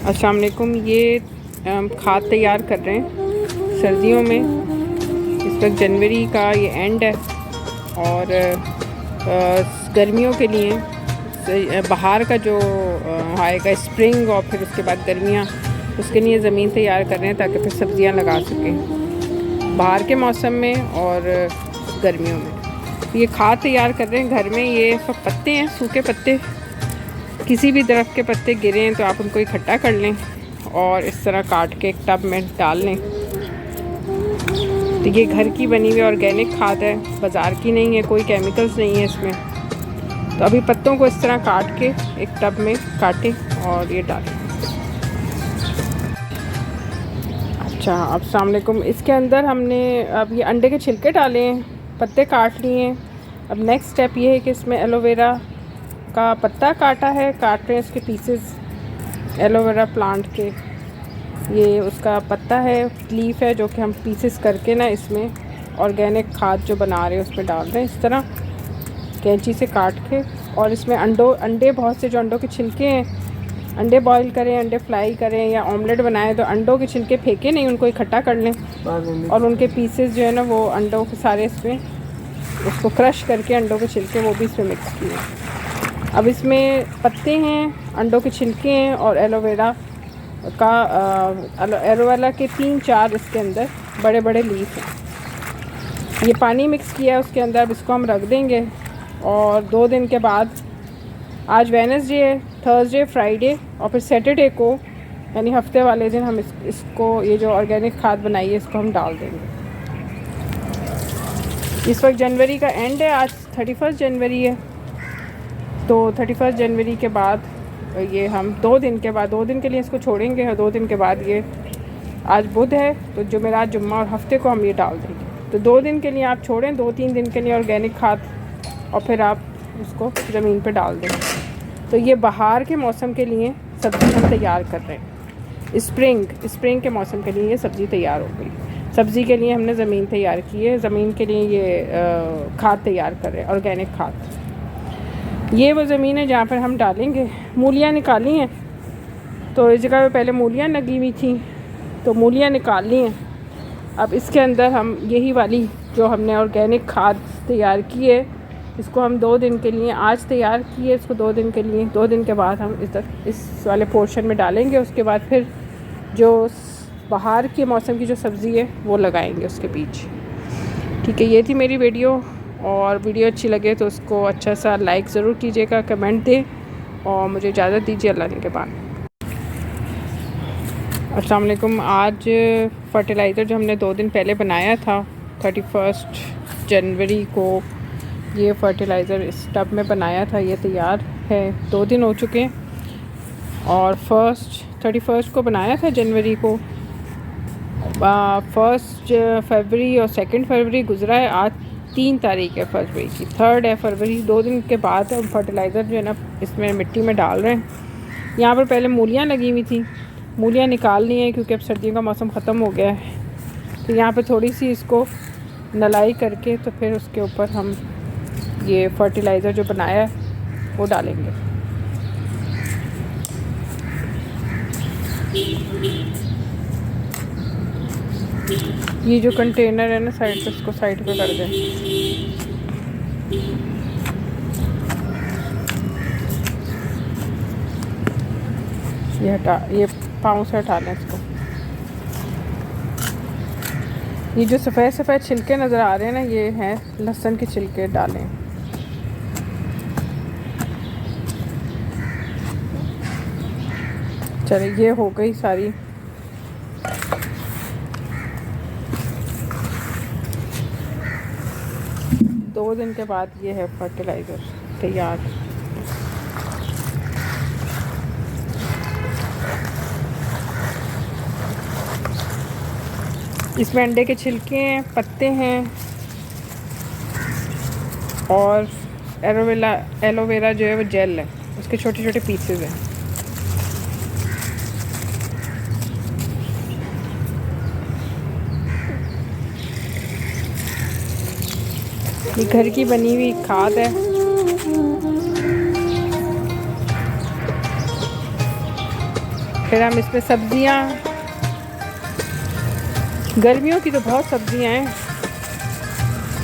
अस्सलाम वालेकुम। ये खाद तैयार कर रहे हैं सर्दियों में। इस वक्त जनवरी का ये एंड है और गर्मियों के लिए बाहर का जो आएगा स्प्रिंग और फिर उसके बाद गर्मियाँ, उसके लिए ज़मीन तैयार कर रहे हैं ताकि फिर सब्ज़ियाँ लगा सकें बाहर के मौसम में और गर्मियों में। ये खाद तैयार कर रहे हैं घर में। ये सब पत्ते हैं, सूखे पत्ते, किसी भी दरख्त के पत्ते गिरे हैं तो आप उनको इकट्ठा कर लें और इस तरह काट के एक टब में डाल लें। तो ये घर की बनी हुई ऑर्गेनिक खाद है, बाज़ार की नहीं है, कोई केमिकल्स नहीं है इसमें। तो अभी पत्तों को इस तरह काट के एक टब में काटें और ये डालें। अच्छा, अस्सलाम वालेकुम। इसके अंदर हमने अब ये अंडे के छिलके डाले हैं, पत्ते काट लिए हैं। अब नेक्स्ट स्टेप ये है कि इसमें एलोवेरा का पत्ता काट रहे हैं इसके पीसेस, एलोवेरा प्लांट के। ये उसका पत्ता है, लीफ है, जो कि हम पीसेस करके ना इसमें ऑर्गेनिक खाद जो बना रहे हैं उसमें डाल रहे हैं इस तरह कैंची से काट के। और इसमें अंडे बहुत से जो अंडों के छिलके हैं, अंडे बॉईल करें, अंडे फ्राई करें या ऑमलेट बनाएं तो अंडों के छिलके फेंके नहीं, उनको इकट्ठा कर लें और उनके पीसेस जो है ना वो अंडों के सारे इसमें उसको क्रश करके अंडों के छिलके वो भी इसमें मिक्स किए। अब इसमें पत्ते हैं, अंडों के छिलके हैं और एलोवेरा के 3-4 इसके अंदर बड़े बड़े लीफ हैं। ये पानी मिक्स किया है उसके अंदर। अब इसको हम रख देंगे और 2 दिन के बाद, आज वेडनेसडे है, थर्सडे, फ्राइडे और फिर सैटरडे को, यानी हफ्ते वाले दिन हम इसको ये जो ऑर्गेनिक खाद बनाई है इसको हम डाल देंगे। इस वक्त जनवरी का एंड है, आज 31 जनवरी है। तो 31 जनवरी के बाद ये हम 2 दिन के लिए इसको छोड़ेंगे और 2 दिन के बाद ये, आज बुध है तो जुमेरात, जुम्मा और हफ्ते को हम ये डाल देंगे। तो 2 दिन के लिए आप छोड़ें, 2-3 दिन के लिए ऑर्गेनिक खाद, और फिर आप उसको ज़मीन पे डाल दें। तो ये बाहर के मौसम के लिए सब्ज़ी हम तैयार कर रहे हैं। स्प्रिंग के मौसम के लिए ये सब्ज़ी तैयार हो गई। सब्ज़ी के लिए हमने ज़मीन तैयार की है, ज़मीन के लिए ये खाद तैयार कर रहे हैं, ऑर्गेनिक खाद। ये वो ज़मीन है जहाँ पर हम डालेंगे। मूलियाँ निकाली हैं, तो इस जगह पे पहले मूलियाँ लगी हुई थी तो मूलियाँ निकाल ली हैं। अब इसके अंदर हम यही वाली जो हमने ऑर्गेनिक खाद तैयार की है, इसको हम 2 दिन के लिए, आज तैयार की है इसको 2 दिन के लिए, 2 दिन के बाद हम इस वाले पोर्शन में डालेंगे। उसके बाद फिर जो बाहर के मौसम की जो सब्ज़ी है वो लगाएंगे उसके बीच। ठीक है, ये थी मेरी वीडियो, और वीडियो अच्छी लगे तो उसको अच्छा सा लाइक ज़रूर कीजिएगा, कमेंट दें और मुझे इजाज़त दीजिए। अल्लाह के बाद। अस्सलाम वालेकुम। आज फर्टिलाइज़र जो हमने 2 दिन पहले बनाया था, 31 जनवरी को ये फर्टिलाइज़र इस टब में बनाया था, ये तैयार है। 2 दिन हो चुके हैं और 31 को बनाया था जनवरी को। 1 फरवरी और 2 फरवरी गुजरा है, आज 3 तारीख है फरवरी की, 3 है फरवरी। 2 दिन के बाद हम फर्टिलाइज़र जो है ना इसमें मिट्टी में डाल रहे हैं। यहाँ पर पहले मूलियाँ लगी हुई थी, मूलियाँ निकाल ली हैं क्योंकि अब सर्दियों का मौसम ख़त्म हो गया है। तो यहाँ पे थोड़ी सी इसको नलाई करके तो फिर उसके ऊपर हम ये फर्टिलाइज़र जो बनाया है वो डालेंगे। ये जो कंटेनर है ना साइड पे, उसको साइड पे कर दें। ये पाँव से हटा लें इसको। ये जो सफ़ेद छिलके नज़र आ रहे हैं ना, ये हैं लहसुन के छिलके, डालें। चलिए, ये हो गई सारी। दो दिन के बाद ये है फर्टिलाइज़र तैयार। इसमें अंडे के छिलके हैं, पत्ते हैं और एलोवेरा जो है वो जेल है, उसके छोटे छोटे पीसेस हैं। ये घर की बनी हुई खाद है। फिर हम इसमें सब्जियां, गर्मियों की तो बहुत सब्जियां हैं,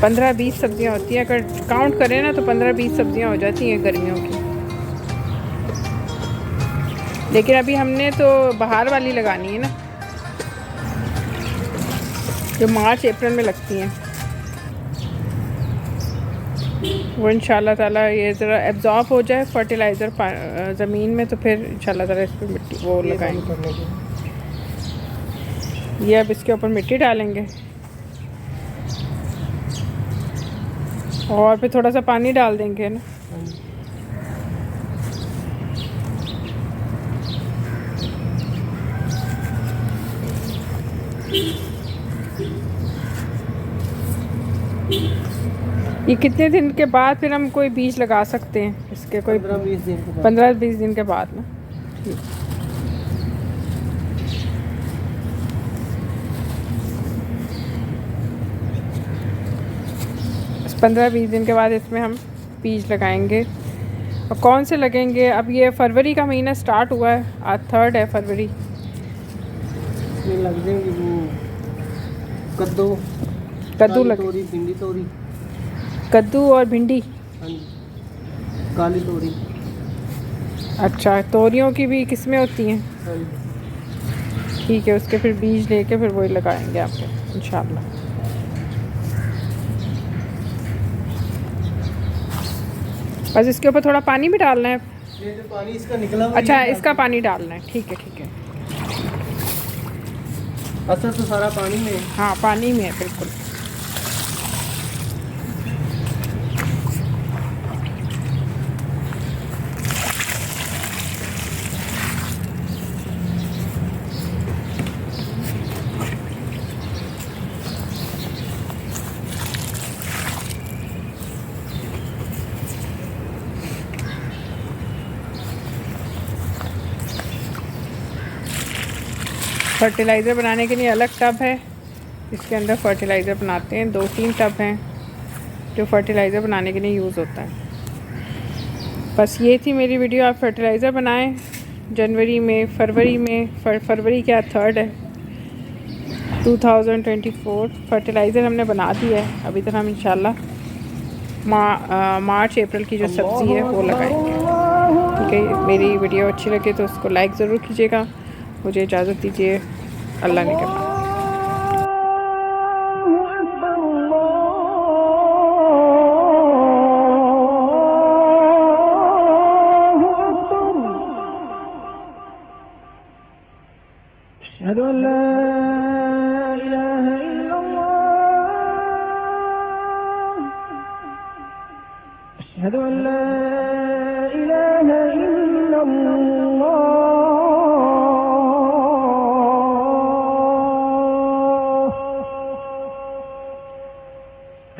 15-20 सब्जियां होती हैं, अगर काउंट करें ना तो 15-20 सब्जियां हो जाती हैं गर्मियों की। लेकिन अभी हमने तो बाहर वाली लगानी है ना, जो मार्च अप्रैल में लगती हैं, वो इंशाल्लाह ताला ये ज़रा एब्जॉर्ब हो जाए फर्टिलाइज़र ज़मीन में, तो फिर इंशाल्लाह ताला इस पर मिट्टी वो लगाएंगे। ये अब इसके ऊपर मिट्टी डालेंगे और फिर थोड़ा सा पानी डाल देंगे ना। ये कितने दिन के बाद फिर हम कोई बीज लगा सकते हैं इसके? कोई 15-20 दिन के बाद ना। ठीक, 15-20 दिन के बाद इसमें हम बीज लगाएंगे। और कौन से लगेंगे? अब ये फरवरी का महीना स्टार्ट हुआ है, आज 3 है फरवरी। लग जाएंगे वो कद्दू लगे, भिंडी तोरी, कद्दू और भिंडी। हाँ जी, काली तोरी। अच्छा, तोरियों की भी किस्में होती हैं? हाँ जी। ठीक है, उसके फिर बीज लेके फिर वही लगाएंगे आपको इंशाल्लाह। बस इसके ऊपर थोड़ा पानी भी डालना है? ये जो पानी इसका निकला हुआ, अच्छा, इसका पानी डालना है, ठीक है ठीक है। असर तो सारा पानी में है। हाँ, पानी में है बिल्कुल। फर्टिलाइज़र बनाने के लिए अलग टब है, इसके अंदर फर्टिलाइज़र बनाते हैं। 2-3 टब हैं जो फर्टिलाइज़र बनाने के लिए यूज़ होता है। बस ये थी मेरी वीडियो। आप फर्टिलाइज़र बनाएं जनवरी में, फरवरी में, फरवरी क्या 3 है 2024। फर्टिलाइज़र हमने बना दिया है, अभी तक हम इंशाल्लाह मार्च अप्रैल की जो सब्ज़ी है वो लगाएंगे। ठीक है, मेरी वीडियो अच्छी लगे तो उसको लाइक ज़रूर कीजिएगा। मुझे इजाज़त दीजिए, अल्लाह ने के।